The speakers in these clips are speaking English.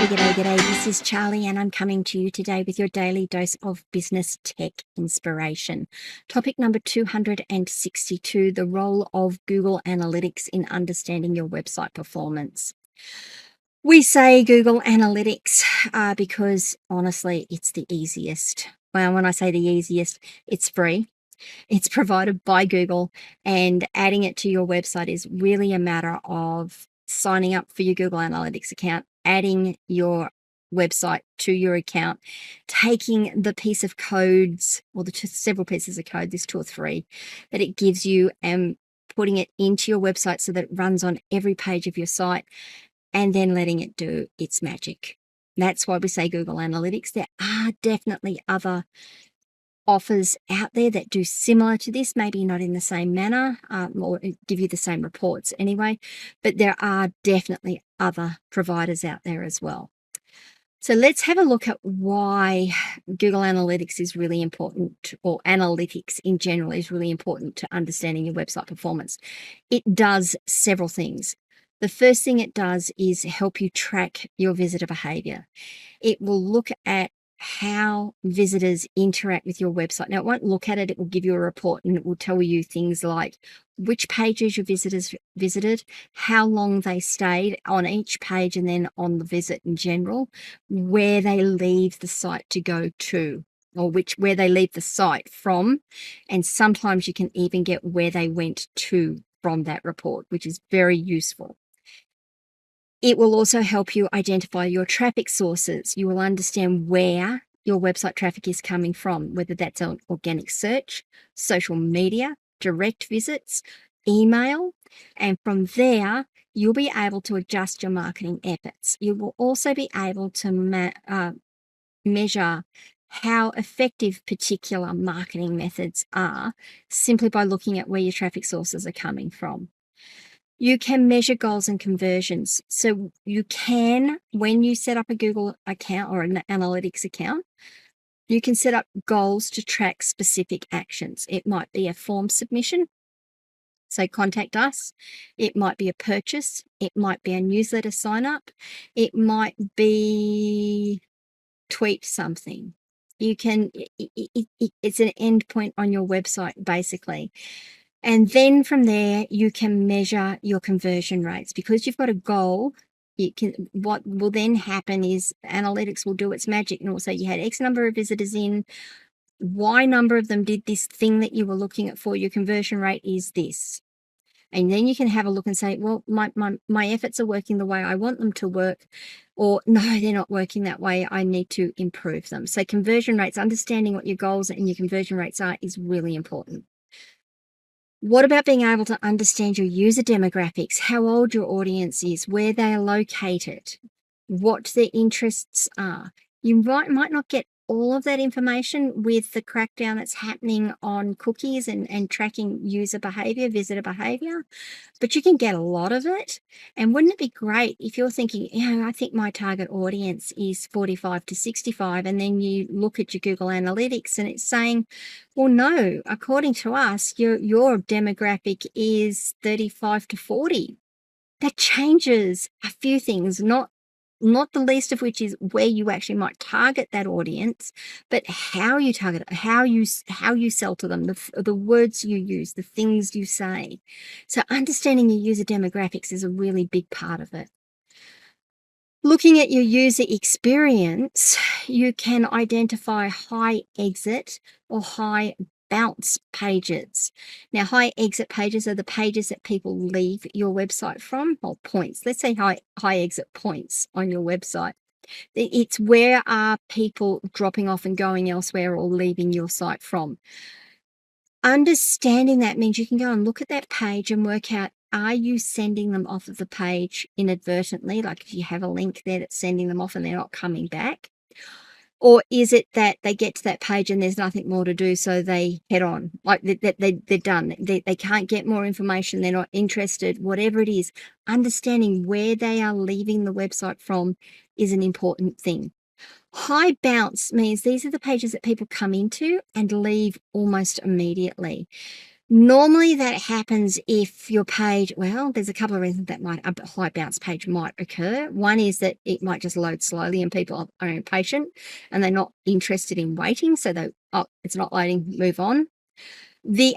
G'day. This is Charlie, and I'm coming to you today with your daily dose of business tech inspiration. Topic number 262, the role of Google Analytics in understanding your website performance. We say Google Analytics because honestly, it's the easiest. Well, when I say the easiest, it's free. It's provided by Google, and adding it to your website is really a matter of signing up for your Google Analytics account, adding your website to your account, taking the piece of codes or the several pieces of code, there's 2 or 3, that it gives you and putting it into your website so that it runs on every page of your site, and then letting it do its magic. That's why we say Google Analytics. There are definitely other offers out there that do similar to this, maybe not in the same manner or give you the same reports anyway, but there are definitely other providers out there as well. So let's have a look at why Google Analytics is really important, or analytics in general is really important to understanding your website performance. It does several things. The first thing it does is help you track your visitor behavior. It will look at how visitors interact with your website. Now, it won't look at it, it will give you a report, and it will tell you things like which pages your visitors visited, how long they stayed on each page, and then on the visit in general, where they leave the site to go to, or where they leave the site from. And sometimes you can even get where they went to from that report, which is very useful. It will also help you identify your traffic sources. You will understand where your website traffic is coming from, whether that's on organic search, social media, direct visits, email, and from there, you'll be able to adjust your marketing efforts. You will also be able to measure how effective particular marketing methods are simply by looking at where your traffic sources are coming from. You can measure goals and conversions. So you can, when you set up a Google account or an analytics account, you can set up goals to track specific actions. It might be a form submission, so contact us. It might be a purchase. It might be a newsletter sign up. It might be tweet something. You can, it's an endpoint on your website, basically. And then from there, you can measure your conversion rates. Because you've got a goal, what will then happen is analytics will do its magic and will say you had X number of visitors in, Y number of them did this thing that you were looking at for, your conversion rate is this. And then you can have a look and say, well, my efforts are working the way I want them to work, or no, they're not working that way. I need to improve them. So conversion rates, understanding what your goals and your conversion rates are, is really important. What about being able to understand your user demographics, how old your audience is, where they are located, what their interests are? You might not get all of that information with the crackdown that's happening on cookies and tracking user behavior, visitor behavior, but you can get a lot of it. And wouldn't it be great if you're thinking, I think my target audience is 45 to 65, and then you look at your Google Analytics and it's saying, well, no, according to us, your demographic is 35 to 40. That changes a few things, not the least of which is where you actually might target that audience, but how you target it, how you sell to them, the words you use, the things you say. So understanding your user demographics is a really big part of it. Looking at your user experience, you can identify high exit or high bounce pages. Now, high exit pages are the pages that people leave your website from, or points. Let's say high exit points on your website. It's where are people dropping off and going elsewhere or leaving your site from. Understanding that means you can go and look at that page and work out, are you sending them off of the page inadvertently? Like if you have a link there that's sending them off and they're not coming back. Or is it that they get to that page and there's nothing more to do, so they head on, like they're done. They can't get more information. They're not interested, whatever it is. Understanding where they are leaving the website from is an important thing. High bounce means these are the pages that people come into and leave almost immediately. Normally that happens if your page, well, there's a couple of reasons that a high bounce page might occur. One is that it might just load slowly and people are impatient and they're not interested in waiting. So it's not loading, move on.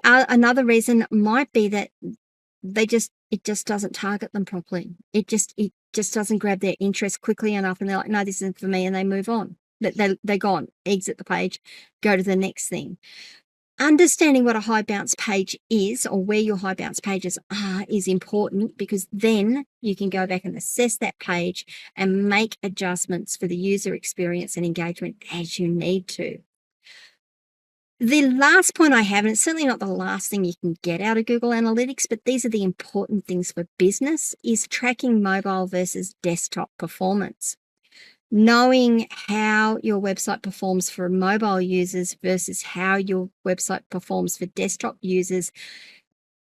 Another reason might be that it just doesn't target them properly. It just doesn't grab their interest quickly enough, and they're like, no, this isn't for me, and they move on. They're gone, exit the page, go to the next thing. Understanding what a high bounce page is, or where your high bounce pages are, is important, because then you can go back and assess that page and make adjustments for the user experience and engagement as you need to. The last point I have, and it's certainly not the last thing you can get out of Google Analytics, but these are the important things for business, is tracking mobile versus desktop performance. Knowing how your website performs for mobile users versus how your website performs for desktop users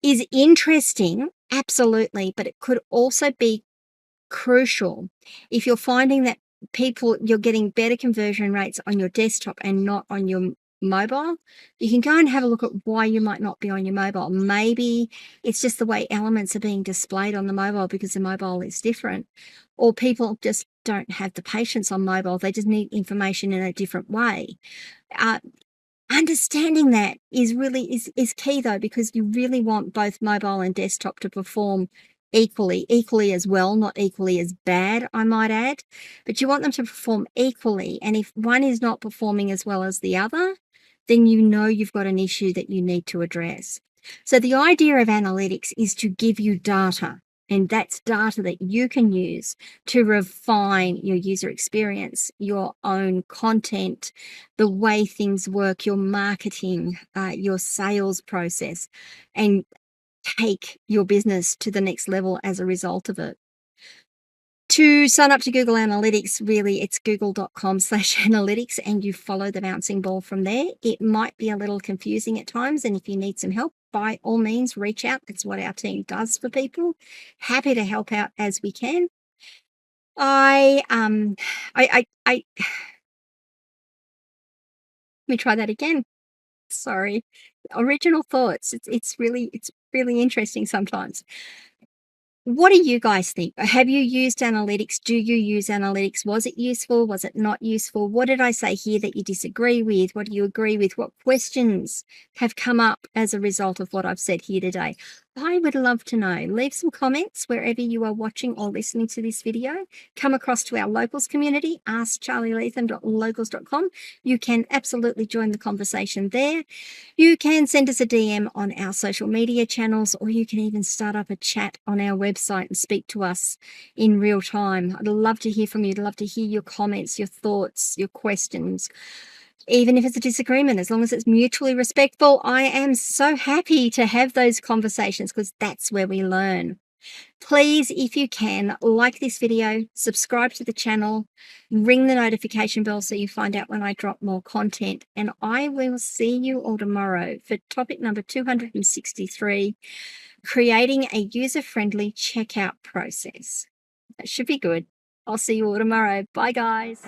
is interesting, absolutely, but it could also be crucial if you're finding that you're getting better conversion rates on your desktop and not on your mobile. You can go and have a look at why you might not be on your mobile. Maybe it's just the way elements are being displayed on the mobile because the mobile is different, or people just don't have the patience on mobile. They just need information in a different way. Understanding that is key, though, because you really want both mobile and desktop to perform equally as well, not equally as bad, I might add, but you want them to perform equally. And if one is not performing as well as the other, then you know you've got an issue that you need to address. So the idea of analytics is to give you data, and that's data that you can use to refine your user experience, your own content, the way things work, your marketing, your sales process, and take your business to the next level as a result of it. To sign up to Google Analytics, really, it's google.com/analytics, and you follow the bouncing ball from there. It might be a little confusing at times, and if you need some help, by all means, reach out. That's what our team does for people. Happy to help out as we can. Let me try that again. Sorry. Original thoughts. It's really interesting sometimes. What do you guys think? Have you used analytics? Do you use analytics? Was it useful? Was it not useful? What did I say here that you disagree with? What do you agree with? What questions have come up as a result of what I've said here today? I would love to know. Leave some comments wherever you are watching or listening to this video. Come across to our locals community, askcharlyleetham.locals.com. You can absolutely join the conversation there. You can send us a DM on our social media channels, or you can even start up a chat on our website and speak to us in real time. I'd love to hear from you. I'd love to hear your comments, your thoughts, your questions. Even if it's a disagreement, as long as it's mutually respectful, I am so happy to have those conversations, because that's where we learn. Please, if you can, like this video, subscribe to the channel, ring the notification bell so you find out when I drop more content, and I will see you all tomorrow for topic number 263, creating a user-friendly checkout process. That should be good. I'll see you all tomorrow. Bye, guys.